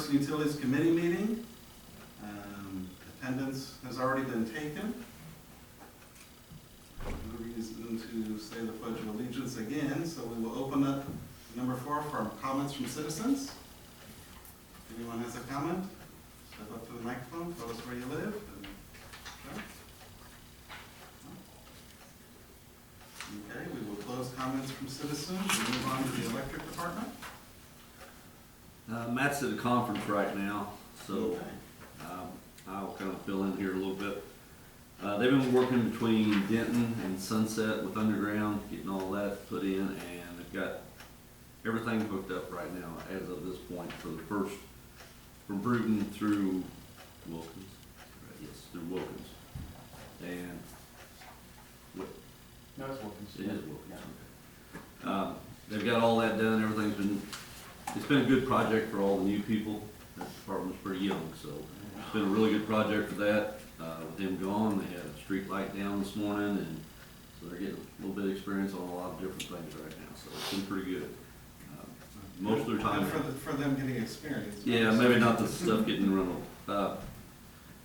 Works and Utilities Committee meeting. Attendance has already been taken. No reason to say the Pledge of Allegiance again, so we will open up number 4 for comments from citizens. If anyone has a comment, step up to the microphone, tell us where you live. Okay, we will close comments from citizens and move on to the electric department. Matt's at a conference right now, so Okay. I'll kind of fill in here a little bit. They've been working between Denton and Sunset with underground, getting all that put in, and they've got everything hooked up right now as of this point for the first, from Bruton through Wilkins. Yes, through Wilkins. And what? No, it's Wilkins. It is Wilkins. Okay. They've got all that done. It's been a good project for all the new people. That department's pretty young, so it's been a really good project for that. With them gone, they had a street light down this morning, and so they're getting a little bit of experience on a lot of different things right now. So it's been pretty good. Most of their time for them getting experience. Yeah, maybe not the stuff getting run over.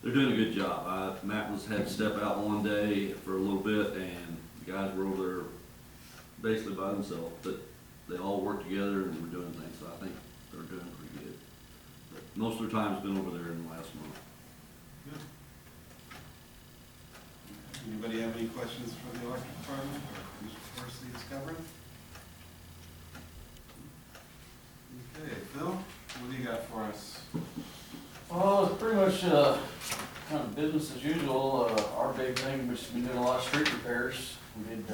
They're doing a good job. Matt had to step out one day for a little bit, and the guys were over there basically by themselves, but they all work together and we're doing things, so I think they're doing pretty good. But most of their time's been over there in the last month. Good. Anybody have any questions for the electric department or Mr. Percy discovering? Okay, Phil, what do you got for us? Well, it's pretty much kind of business as usual. Our big thing, we've been doing a lot of street repairs. We did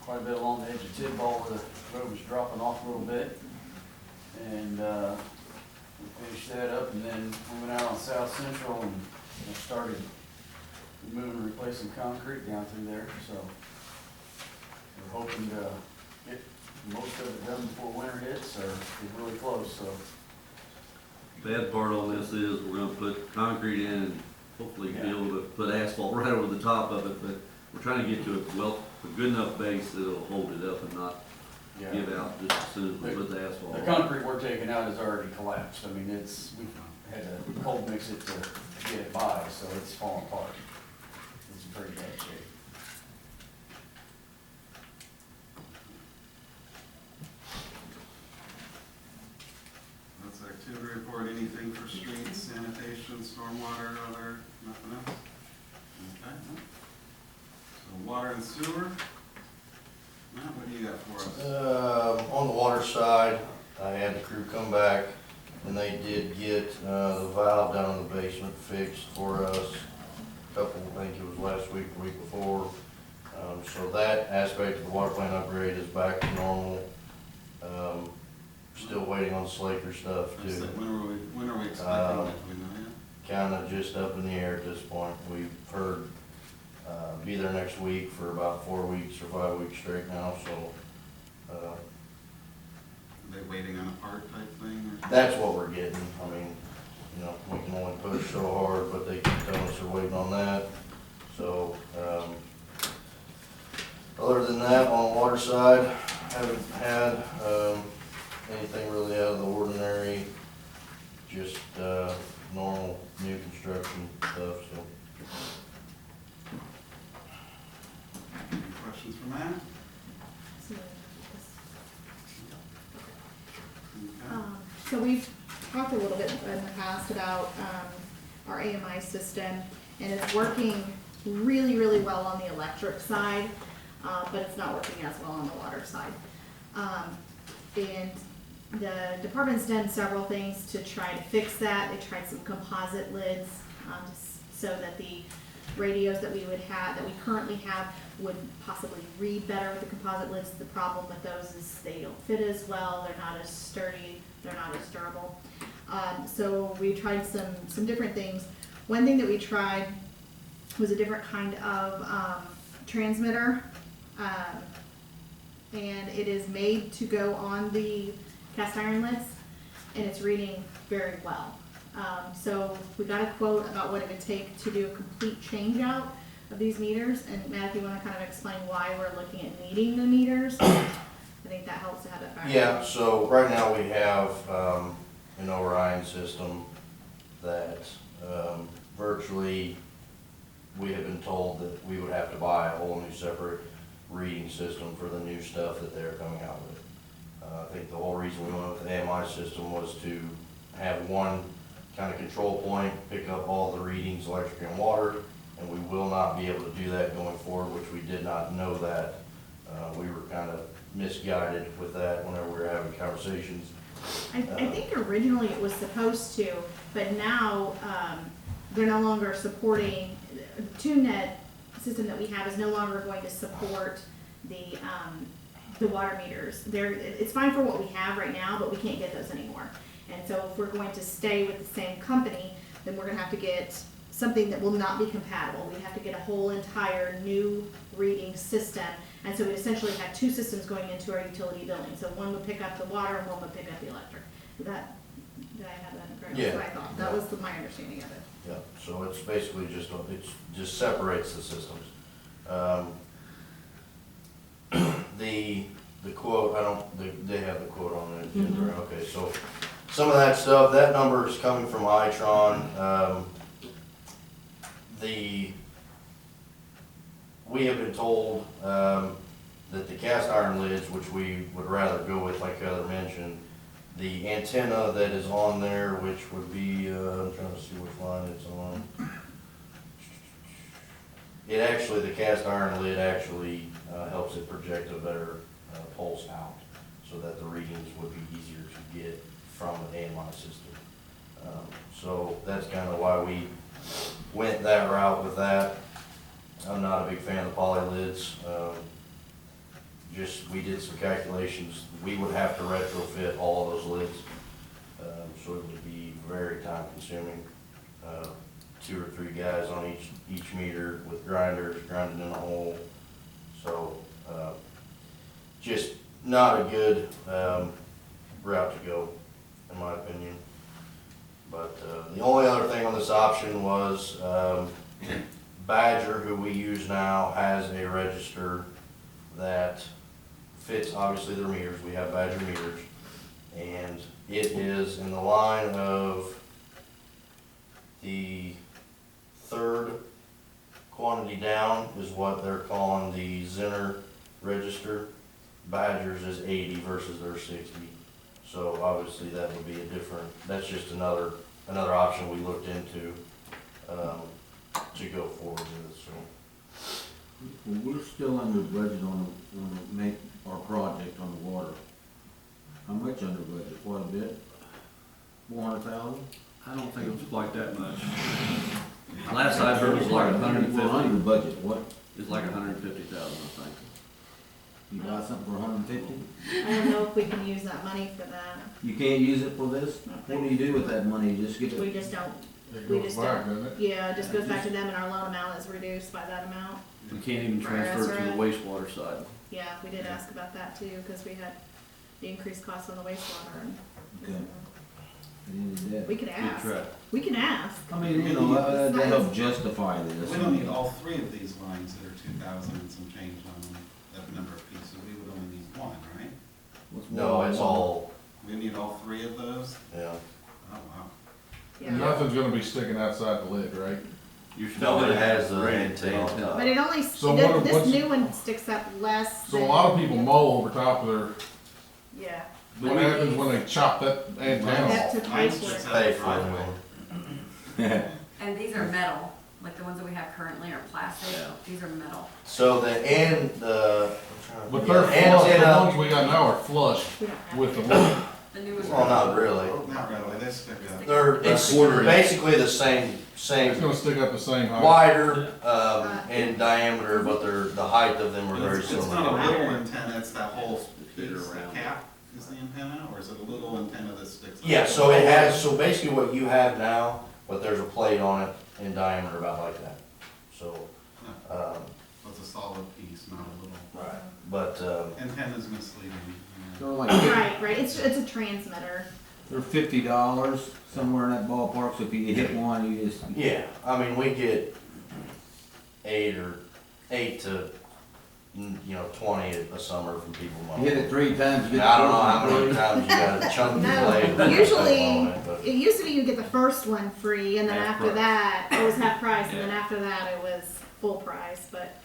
quite a bit along the edge of Tidball where the road was dropping off a little bit. And we finished that up, and then we went out on South Central and started moving and replacing concrete down through there. So we're hoping to get most of it done before winter hits, or get really close. So Bad part on this is we're gonna put concrete in and hopefully be able to put asphalt right over the top of it, but we're trying to get to a good enough base that'll hold it up and not give out just as soon as we put the asphalt the on. concrete we're taking out has already collapsed. I mean, we've had to cold mix it to get it by, so it's falling apart. It's in pretty bad shape. That's activity report. Anything for streets, sanitation, stormwater, other, nothing else? Okay. So water and sewer. Matt, what do you got for us? On the water side, I had the crew come back and they did get the valve down in the basement fixed for us. I think it was last week, the week before. So that aspect of the water plant upgrade is back to normal. Still waiting on the Slaker stuff too. When are we expecting that? Do we know yet? Kind of just up in the air at this point. We've heard be there next week for about 4 weeks or 5 weeks straight now, so. Are they waiting on a part type thing? Or? That's what we're getting. I mean, you know, we can only push so hard, but they keep telling us they're waiting on that. So, other than that, on the water side, haven't had anything really out of the ordinary, just normal new construction stuff, so. Any questions for Matt? Okay. So we've talked a little bit in the past about our AMI system, and it's working really, really well on the electric side, but it's not working as well on the water side. And the department's done several things to try to fix that. They tried some composite lids so that the radios that we currently have would possibly read better with the composite lids. The problem with those is they don't fit as well, they're not as sturdy, they're not as durable. So we tried some different things. One thing that we tried was a different kind of transmitter, and it is made to go on the cast iron lids, and it's reading very well. So we got a quote about what it would take to do a complete change out of these meters. And Matt, if you want to kind of explain why we're looking at needing the meters, I think that helps to have it back. Yeah, so right now we have an Orion system that, virtually, we have been told that we would have to buy a whole new separate reading system for the new stuff that they're coming out with. I think the whole reason we went with the AMI system was to have one kind of control point, pick up all the readings, electric and water, and we will not be able to do that going forward, which we did not know that. We were kind of misguided with that whenever we were having conversations. I think originally it was supposed to, but now, they're no longer supporting, the TuneNet system that we have is no longer going to support the water meters. It's fine for what we have right now, but we can't get those anymore. And so if we're going to stay with the same company, then we're gonna have to get something that will not be compatible. We have to get a whole entire new reading system. And so we essentially have two systems going into our utility billing. So one would pick up the water and one would pick up the electric. Did I have that correct? Yeah. That's what I thought. That was my understanding of it. Yeah, so it's basically it just separates the systems. The quote, they have the quote on the agenda, right? Okay, so some of that stuff, that number is coming from Itron. We have been told, that the cast iron lids, which we would rather go with, like Heather mentioned, the antenna that is on there, which would be, I'm trying to see which line it's on. It actually, the cast iron lid actually helps it project a better pulse out, so that the readings would be easier to get from the AMI system. So that's kind of why we went that route with that. I'm not a big fan of the poly lids. We did some calculations. We would have to retrofit all of those lids. So it would be very time consuming. 2 or 3 guys on each meter with grinders, grinding in a hole. So, just not a good, route to go, in my opinion. But, the only other thing on this option was, Badger, who we use now, has a register that fits obviously their meters. We have Badger meters, and it is in the line of the third quantity down is what they're calling the Zinner register. Badger's is 80 versus their 60. So obviously that would be a different, that's just another option we looked into to go forward with, so. Well, we're still under budget on the make our project on the water. How much under budget? Quite a bit? 400,000? I don't think it was quite that much. Last I heard it was like We're under 150. budget, what? It's like 150,000, I think. You buy something for 150? I don't know if we can use that money for that. You can't use it for this? What do you do with that money? You just get We it? just don't, It we goes just back, don't. doesn't it? Yeah, it just goes back to them and our loan amount is reduced by that amount. We can't even transfer it to the wastewater side. Yeah, we did ask about that too, because we had the increased costs on the wastewater and. Okay. At the end of the day. We could Good ask. try. We can ask. I mean, you know, that helps justify this. We don't need all 3 of these lines that are 2,000 and some change on them, that number of pieces. We would only need 1, right? What's No, one? it's all, We need all 3 of those? yeah. Oh, wow. Yeah. Nothing's gonna be sticking outside the lid, right? You're No, still it has the Great antenna on top. But it only, So what- this what's- new one sticks up less So a than- lot of people mow over top of their, Yeah. what happens when they chop that antenna Have off? to pay Mine's for just it. out Pay the for it. driveway. And these are metal, like the ones that we have currently are plastic. Yeah. These are metal. So the But they're yeah, flush, the antenna, ones we got now are flush We don't have with to. the lid. The new ones. well, not really. Not really, they stick up. It's quarter inch. basically the same It's gonna stick up the same height. wider, in diameter, but the height of them are very It's not a similar. little antenna, it's that whole Bigger piece, the round. cap is the antenna, or is it a little antenna that sticks? up? Yeah, so it has, so basically what you have now, but there's a plate on it in diameter about like that. So, It's a solid piece, not a little. right, but, Antenna's misleading. They're like, Right, it's a transmitter. they're $50, somewhere in that ballpark, so if you hit one, you just, yeah, I mean, we get 8 to, you know, 20 a summer from people mowing. Hit it 3 times, get. I don't know how many times you got a chunky blade. No, usually, on it, but- it used to be you get the first one free, and then Half after price. that, it was half price, and then Yeah. after that, it was full price, but,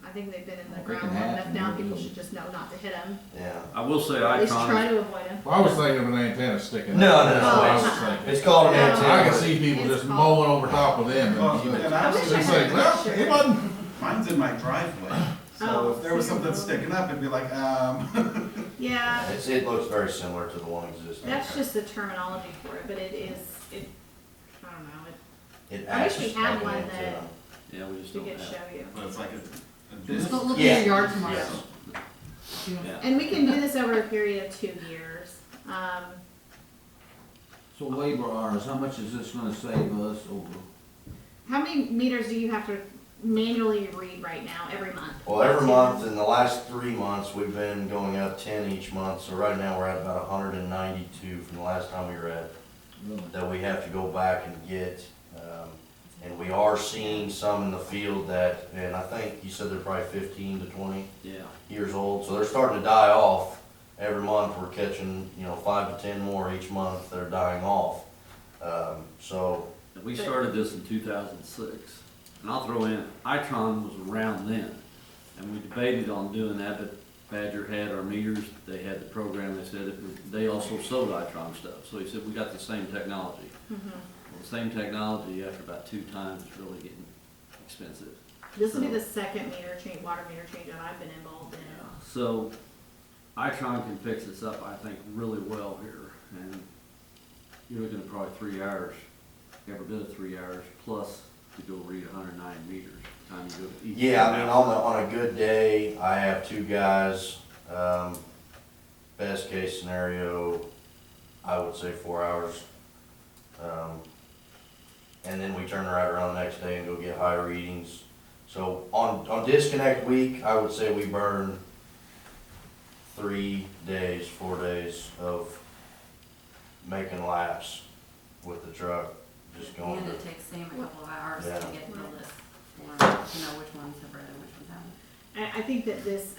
I think they've been in the Well, ground they can long have enough them, now, maybe. people should just know not to hit them, Yeah. I will say or at least try Itron, to avoid them. Well, I was thinking of an antenna sticking. No, out. no, That's what I was no. thinking. It's called an No. antenna. I can see people It's just called- mowing over top of them Well, and and I wish actually, I it's had like, a well, picture. it wasn't, mine's in my driveway, so Oh, if there was so you're- something sticking up, it'd be like, Yeah, It looks very similar to the one existing. that's just the terminology for it, but I don't know, It I wish acts we like had an one antenna. yeah, we just we don't could have. show you. but it's like a Just disc. go look Yeah. in your yard tomorrow. Yes. Yeah. And we can do this over a period of 2 years. So labor hours, how much is this gonna save us over? How many meters do you have to manually read right now, every month? Well, every month, in the last 3 months, we've been going up 10 each month, so right now we're at about 192 from the last time we read, that we have to go back and get. And we are seeing some in the field that, and I think you said they're probably 15 to 20 Yeah. years old, so they're starting to die off. Every month, we're catching, you know, 5 to 10 more each month that are dying off. So, And we started this in 2006, and I'll throw in, Itron was around then, and we debated on doing that, but Badger had our meters, they had the program, they said they also sold Itron stuff, so he said, we got the same technology. Well, the same technology, after about 2 times, it's really getting expensive. This will be the second meter change, water meter change that I've been involved in. So, Itron can fix this up, I think, really well here, and you're looking at probably 3 hours, every bit of 3 hours, plus to go read 109 meters, time you go to each. yeah, I mean, on a good day, I have 2 guys. Best case scenario, I would say 4 hours. And then we turn right around the next day and go get high readings. So on disconnect week, I would say we burn 3 days, 4 days of making laps with the truck, just going And to. it takes Sam a couple of hours to Yeah. get the list for, to know which ones have read and which ones haven't. I think that this,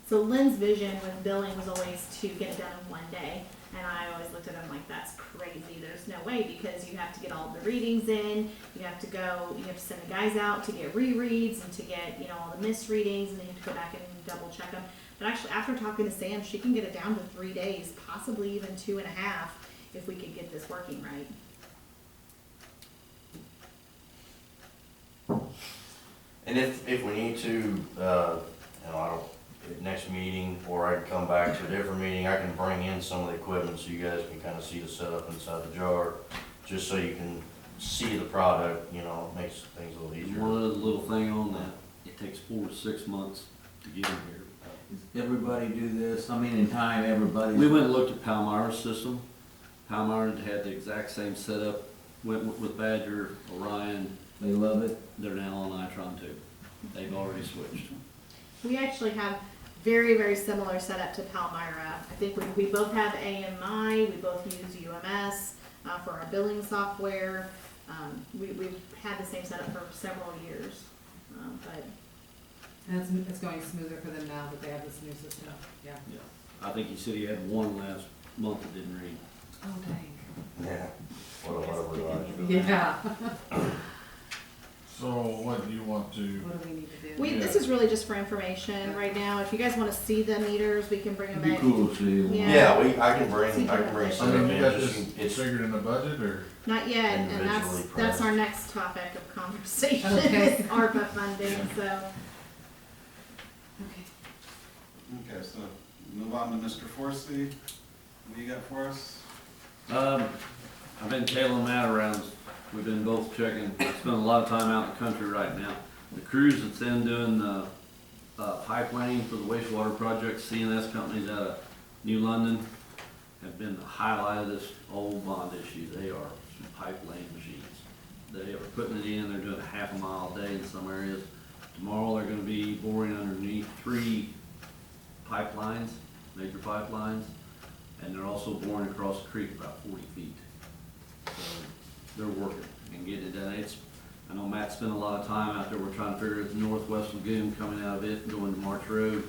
so Lynn's vision with billing was always to get it done in 1 day. And I always looked at him like, that's crazy, there's no way, because you have to get all the readings in, you have to send the guys out to get rereads and to get, all the misreadings, and then you have to go back and double check them. But actually, after talking to Sam, she can get it down to 3 days, possibly even 2.5, if we could get this working right. And if we need to, at next meeting, or I can come back to a different meeting, I can bring in some of the equipment so you guys can kind of see the setup inside the jar, just so you can see the product, it makes things a little easier. One other little thing on that, it takes 4 to 6 months to get them here. Does everybody do this? I mean, in time, everybody. We went and looked at Palmyra's system. Palmyra had the exact same setup, went with Badger, Orion, They love it. they're now on Itron too. They've already switched. We actually have very, very similar setup to Palmyra. I think we both have AMI, we both use UMS for our billing software. We've had the same setup for several years, but And it's going smoother for them now that they have this new system, yeah. Yeah. I think he said he had one last month that didn't read. Oh, dang. Yeah. What a lot of reliance. Yeah. so what do you want to, What do we need to do? this is really just for information right now. If you guys want to see the meters, we can bring them It'd be in. cool to see. Yeah. Yeah, I can bring I some mean, of you it got in, this it's, figured in the budget, or? Not yet, and Individually that's our priced. next topic of conversation, Okay. is ARPA funding, so. Okay. Okay, so move on to Mr. Forsey. What do you got for us? I've been tailing that around. We've been both checking, spending a lot of time out in the country right now. The crews that's in doing the pipe laying for the wastewater project, CNS companies out of New London, have been the highlight of this old bond issue. They are some pipe laying machines. They are putting it in, they're doing a half a mile a day in some areas. Tomorrow they're gonna be boring underneath 3 pipelines, major pipelines, and they're also boring across the creek about 40 feet. So they're working and getting it done. I know Matt spent a lot of time out there, we're trying to figure out the northwest lagoon coming out of it and going to March Road.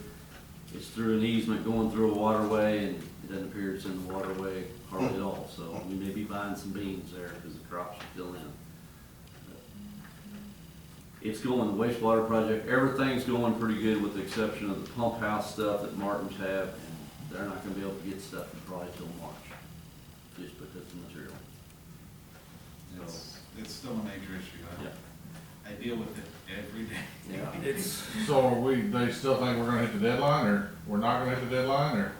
It's through an easement going through a waterway, and it doesn't appear it's in the waterway hardly at all, so we may be buying some beans there, because the crops are still in. It's going, the wastewater project, everything's going pretty good with the exception of the pump house stuff that Martin's have, and they're not gonna be able to get stuff probably till March, just because of material. It's still a major issue. Yeah. I deal with it every day. Yeah, it's, So are we, they still think we're gonna hit the deadline, or we're not gonna hit the deadline, or?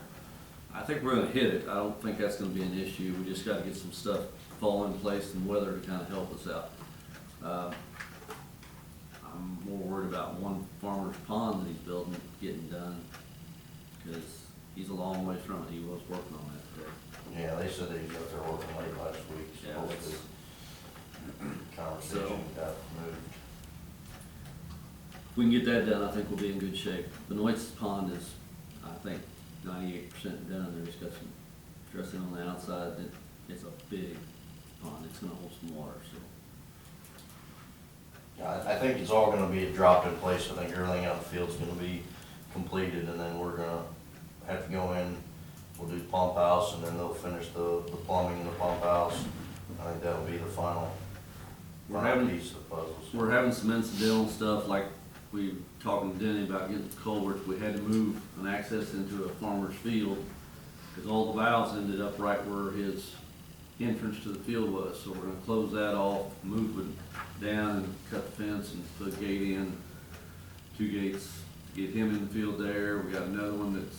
I think we're gonna hit it, I don't think that's gonna be an issue, we just gotta get some stuff fall in place and weather to kinda help us out. I'm more worried about one farmer's pond that he's building getting done, because he's a long way from it, he was working on that today. Yeah, they said they was out there working late last week, Yeah, supposedly. Conversation got moved. If we can get that done, I think we'll be in good shape. Benoit's pond is, I think, 98% done, there's got some dressing on the outside, it's a big pond, it's gonna hold some water, so. Yeah, I think it's all gonna be dropped in place. I think everything out in the field's gonna be completed, and then we're gonna have to go in, we'll do the pump house, and then they'll finish the plumbing in the pump house. I think that'll be the final piece of the puzzles. We're having some incidental stuff, like we talking to Denny about getting the culverts, we had to move an access into a farmer's field, because all the valves ended up right where his entrance to the field was, so we're gonna close that off, move it down and cut the fence and put a gate in, 2 gates, get him in the field there. We got another one that's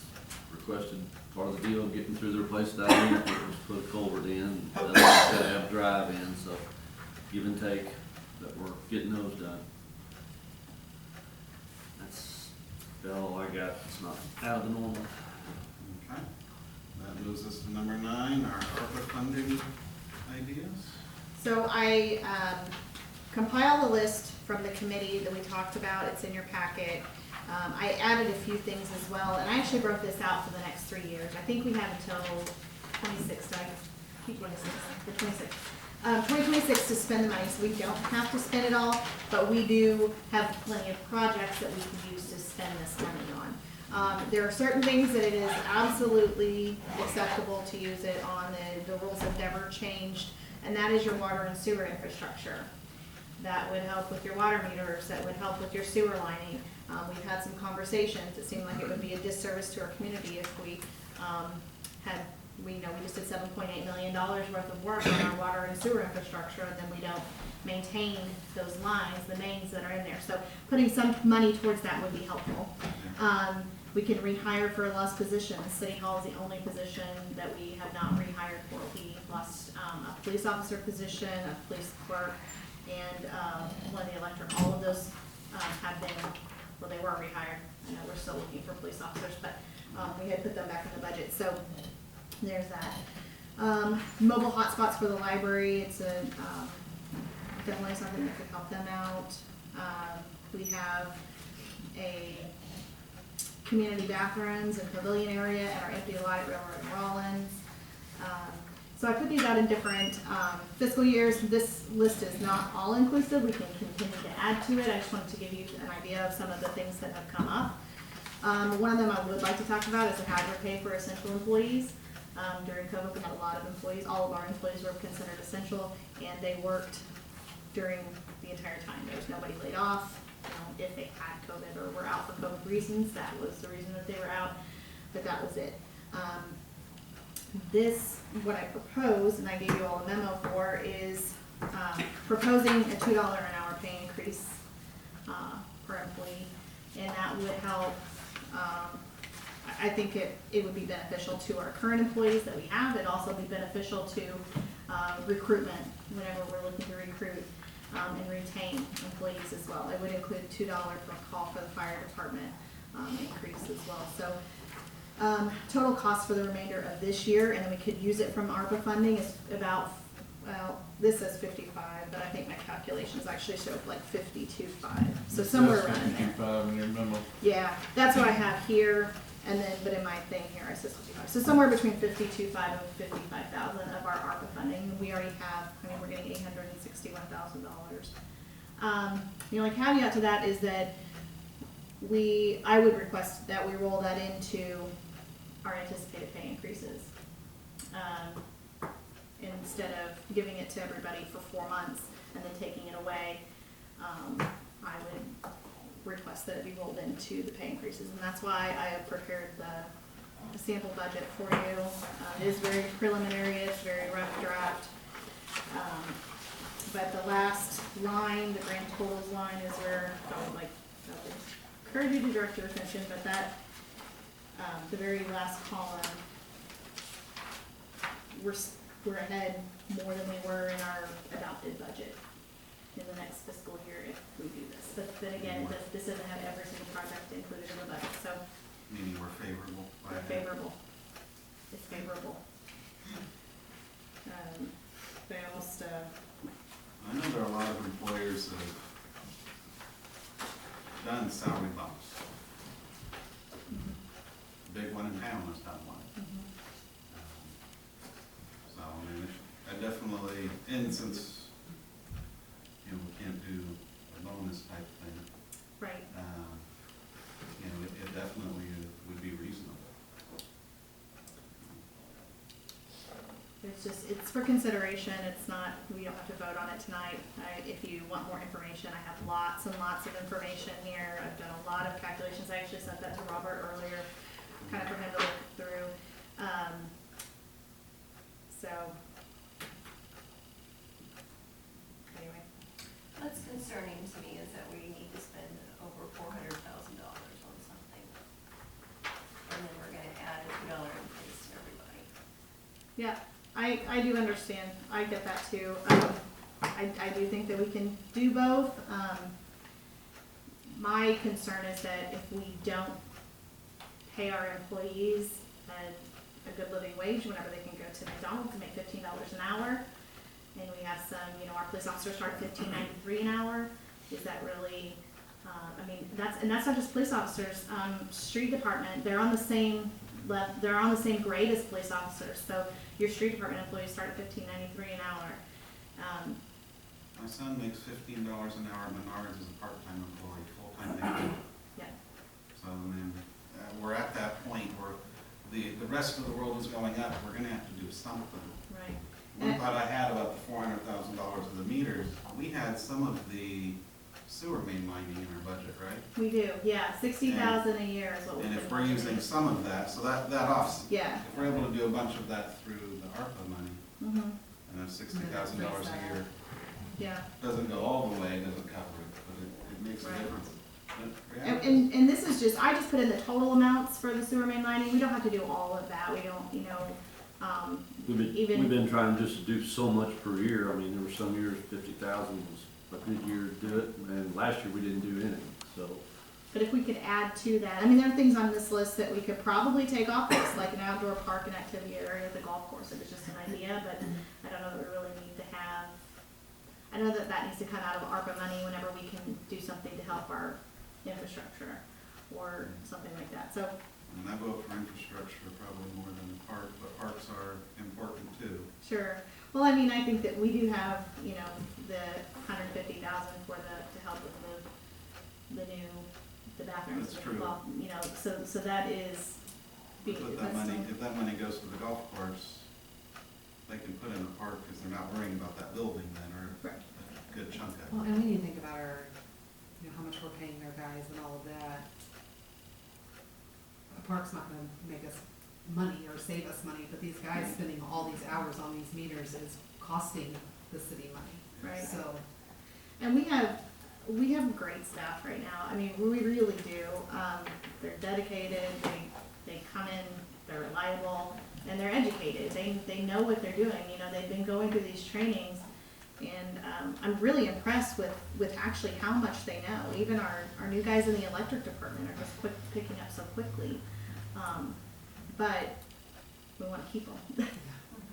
requested part of the deal, getting through their place that week, was put a culvert in, and then we gotta have drive in, so give and take, but we're getting those done. That's about all I got, it's not out of the normal. Okay, that moves us to number 9, our ARPA funding ideas. So I compiled a list from the committee that we talked about, it's in your packet. I added a few things as well, and I actually wrote this out for the next 3 years. I think we have until 26, I think 26, the 26. 2026 to spend the money, so we don't have to spend it all, but we do have plenty of projects that we can use to spend this money on. There are certain things that it is absolutely acceptable to use it on, the rules have never changed, and that is your water and sewer infrastructure. That would help with your water meters, that would help with your sewer lining. We've had some conversations, it seemed like it would be a disservice to our community if we we just did $7.8 million worth of work on our water and sewer infrastructure, and then we don't maintain those lines, the mains that are in there. So putting some money towards that would be helpful. We can rehire for a lost position. City Hall is the only position that we have not rehired for. We lost a police officer position, a police clerk, and one of the electric. All of those have been, well, they were rehired. I know we're still looking for police officers, but we had put them back in the budget. So there's that. Mobile hotspots for the library. It's a definitely something that could help them out. We have a community bathrooms and pavilion area at our empty lot at Railroad and Rollins. So I put these out in different fiscal years. This list is not all inclusive. We can continue to add to it. I just wanted to give you an idea of some of the things that have come up. One of them I would like to talk about is the hazard pay for essential employees. During COVID, we had a lot of employees, all of our employees were considered essential, and they worked during the entire time. There was nobody laid off. If they had COVID or were out for COVID reasons, that was the reason that they were out, but that was it. What I proposed, and I gave you all a memo for, is proposing a $2 an hour pay increase per employee, and that would help. I think it would be beneficial to our current employees that we have. It'd also be beneficial to recruitment whenever we're looking to recruit and retain employees as well. It would include $2 per call for the fire department increase as well. So total cost for the remainder of this year, and then we could use it from ARPA funding, is about, well, this says 55, but I think my calculations actually show like 52.5. So somewhere around in there. 55 in your memo. Yeah, that's what I have here, and then, but in my thing here, I says 55. So somewhere between 52.5 and 55,000 of our ARPA funding. We already have, we're getting $861,000 The only caveat to that is that I would request that we roll that into our anticipated pay increases. Instead of giving it to everybody for 4 months and then taking it away, I would request that it be rolled into the pay increases. And that's why I have prepared the sample budget for you. It is very preliminary, it's very rough draft. But the last line, the grand totals line, is where I would encourage you to direct your attention, but that, the very last column, we're ahead more than we were in our adopted budget in the next fiscal year if we do this. But then again, this doesn't have every single project included in the budget, so Meaning we're favorable. we're favorable. It's favorable. They almost, I know there are a lot of employers that have done salary bumps. The big one in town has done one. So, I mean, I definitely, and since, we can't do a bonus type thing, right. it definitely would be reasonable. It's for consideration, it's not, we don't have to vote on it tonight. If you want more information, I have lots and lots of information here. I've done a lot of calculations, I actually sent that to Robert earlier, kind of for him to look through. So, anyway. What's concerning to me is that we need to spend over $400,000 on something. And then we're gonna add a $2 increase to everybody. Yeah, I do understand, I get that too. I do think that we can do both. My concern is that if we don't pay our employees a good living wage whenever they can go to McDonald's and make $15 an hour, and we have some, our police officers start at $15.93 an hour, is that really, that's not just police officers, street department, they're on the same grade as police officers, so your street department employees start at $15.93 an hour. My son makes $15 an hour at Menards as a part-time employee, full-time they don't. Yeah. So, we're at that point where the rest of the world is going up, we're gonna have to do something. Right. One thought I had about the $400,000 of the meters, we had some of the sewer main lining in our budget, right? We do, yeah, $60,000 a year is what we've And been if we're budgeting. using some of that, so that offs, Yeah. if we're able to do a bunch of that through the ARPA money, Mm-hmm. and then $60,000 a year, Yeah. doesn't go all the way, doesn't cover it, but it makes a Right. difference. But, yeah. And this is I just put in the total amounts for the sewer main lining. We don't have to do all of that. We don't, We've been trying just to do so much per year. I mean, there were some years 50,000 was a good year to do it, and last year we didn't do anything, so. but if we could add to that, there are things on this list that we could probably take off this, like an outdoor park and activity area at the golf course. It was just an idea, but I don't know that we really need to have, I know that needs to come out of ARPA money whenever we can do something to help our infrastructure or something like that. So, And I vote for infrastructure probably more than the park, but parks are important too. sure. Well, I think that we do have, the $150,000 to help with the bathrooms. That's true. Well, so that is. But if that money goes to the golf course, they can put in a park because they're not worrying about that building then, or Right. a good chunk of it. Well, and we need to think about our, how much we're paying our guys and all of that. The park's not gonna make us money or save us money, but these guys spending all these hours on these meters is costing the city money. Right. So, And we have great staff right now. We really do. They're dedicated, they come in, they're reliable, and they're educated. They know what they're doing. They've been going through these trainings, and I'm really impressed with actually how much they know. Even our new guys in the electric department are just picking up so quickly. But we want to keep them.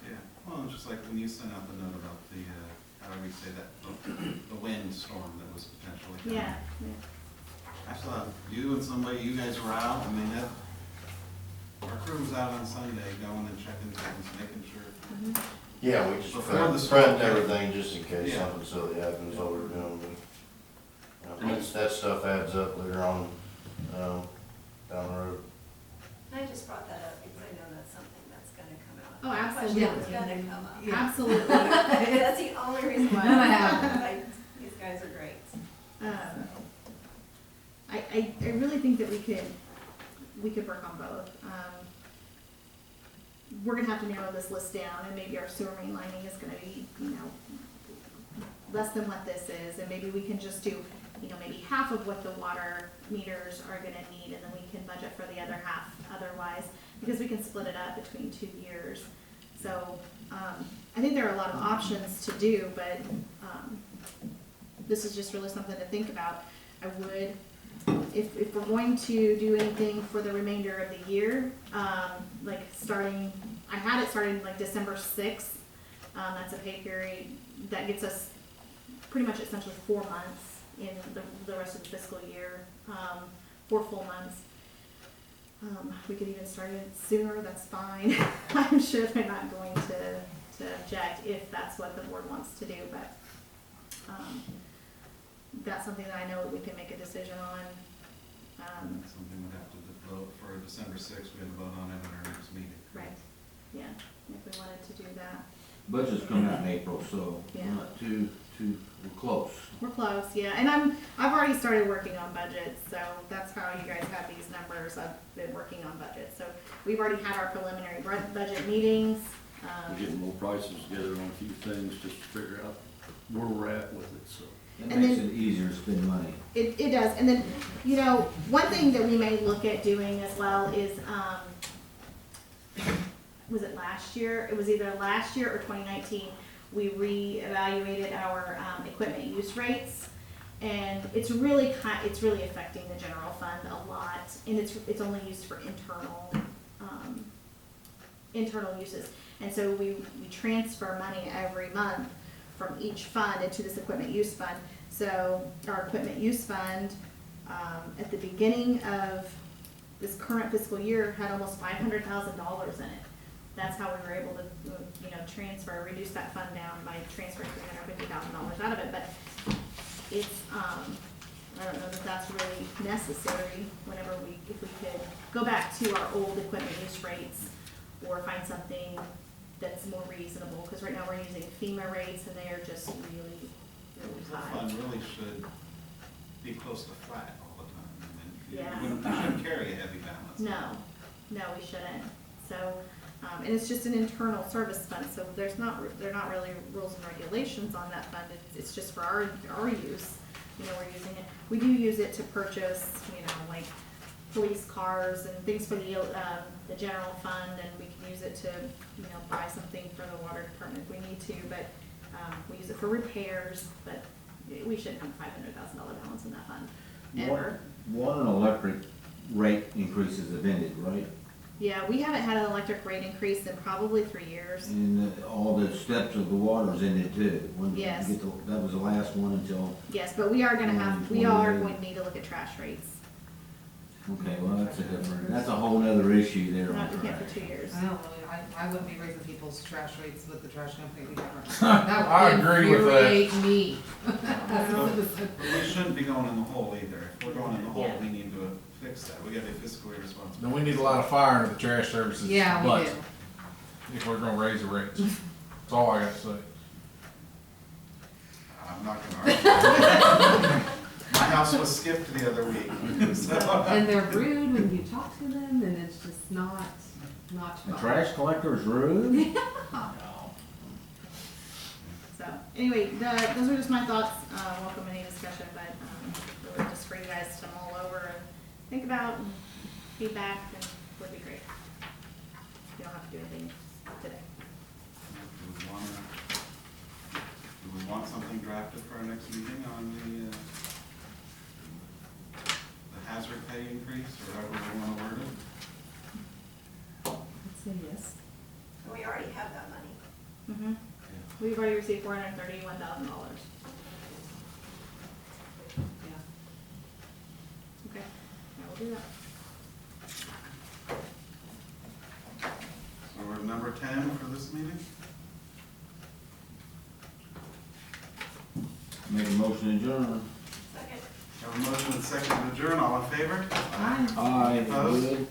Yeah, well, it's just like when you sent out the note about the, however you say that, the wind storm that was potentially coming. Yeah. I saw you and somebody, you guys were out, our crew was out on Sunday going and checking things, making sure. Mhm. Yeah, we just Before the prep storm. everything just in case Yeah. something silly happens, all we're doing. that stuff adds up later on, down the road. I just brought that up because I know that's something that's gonna come out. Oh, My absolutely. question's gonna come up. Yeah. Absolutely. That's the only reason why. None of These guys are great. I really think that we could work on both. We're gonna have to narrow this list down, and maybe our sewer main lining is gonna be, less than what this is, and maybe we can just do, maybe half of what the water meters are gonna need, and then we can budget for the other half otherwise, because we can split it up between 2 years. So, I think there are a lot of options to do, but, this is just really something to think about. I would, if we're going to do anything for the remainder of the year, like starting, I had it starting like December 6th. That's a pay period that gets us pretty much essentially 4 months in the rest of the fiscal year, 4 full months. We could even start it sooner, that's fine. I'm sure they're not going to object if that's what the board wants to do, but that's something that I know that we can make a decision on. Something we'd have to vote for December 6th, we have to vote on it at our next meeting. Right, yeah, if we wanted to do that. Budget's coming out in April, so Yeah. not too, we're close. We're close, yeah, and I've already started working on budgets, so that's how you guys have these numbers. I've been working on budgets, so we've already had our preliminary budget meetings. We're getting more prices together on a few things just to figure out where we're at with it, so. It And makes then- it easier to spend money. It does, and then, one thing that we may look at doing as well is, was it last year? It was either last year or 2019, we reevaluated our, equipment use rates. And it's really affecting the general fund a lot, and it's only used for internal uses. And so we transfer money every month from each fund into this equipment use fund. So our equipment use fund, at the beginning of this current fiscal year, had almost $500,000 in it. That's how we were able to, reduce that fund down by transferring $350,000 out of it. But it's, I don't know that that's really necessary if we could go back to our old equipment use rates or find something that's more reasonable, because right now we're using FEMA rates and they are just really, really The high. fund really should be close to flat all the time. I mean, Yeah. we shouldn't carry a heavy balance. No, we shouldn't. So, and it's just an internal service fund, so they're not really rules and regulations on that fund. It's just for our use. We're using it. We do use it to purchase, like police cars and things for the general fund, and we can use it to, buy something for the water department if we need to, but, we use it for repairs, but we shouldn't have a $500,000 balance in that fund, ever. Water and electric rate increases have ended, right? Yeah, we haven't had an electric rate increase in probably 3 years. And all the steps of the water's ended too. When you Yes. get that was the last one until, Yes, but we are going to need to look at trash rates. okay, well, that's a whole nother issue there on Not, we can't trash. for 2 years. I don't really, I wouldn't be raising people's trash rates with the trash company we have right now. That I would agree with that. infuriate me. But we shouldn't be going in the hole either. If we're going in the hole, Yeah. we need to fix that. We gotta be fiscally responsible. Then we need a lot of fire in the trash services. Yeah, we budget do. If we're gonna raise the rates. That's all I gotta say. I'm not gonna argue. My house was skipped the other week, so. And they're rude when you talk to them, and it's just not The fun. trash collector's rude? So, anyway, those are just my thoughts. Welcome any discussion, but really just for you guys to mull over and think about and feedback, and would be great. You don't have to do anything today. Do we want something drafted for our next meeting on the hazard pay increase, or however we wanna word it? I'd say yes. We already have that money. Mm-hmm. We've already received $431,000. Yeah. Okay, I will do that. So we're at number 10 for this meeting? Make a motion to adjourn. Second. Have Motion and second to adjourn, all in favor? Aye. Aye, Opposed? good.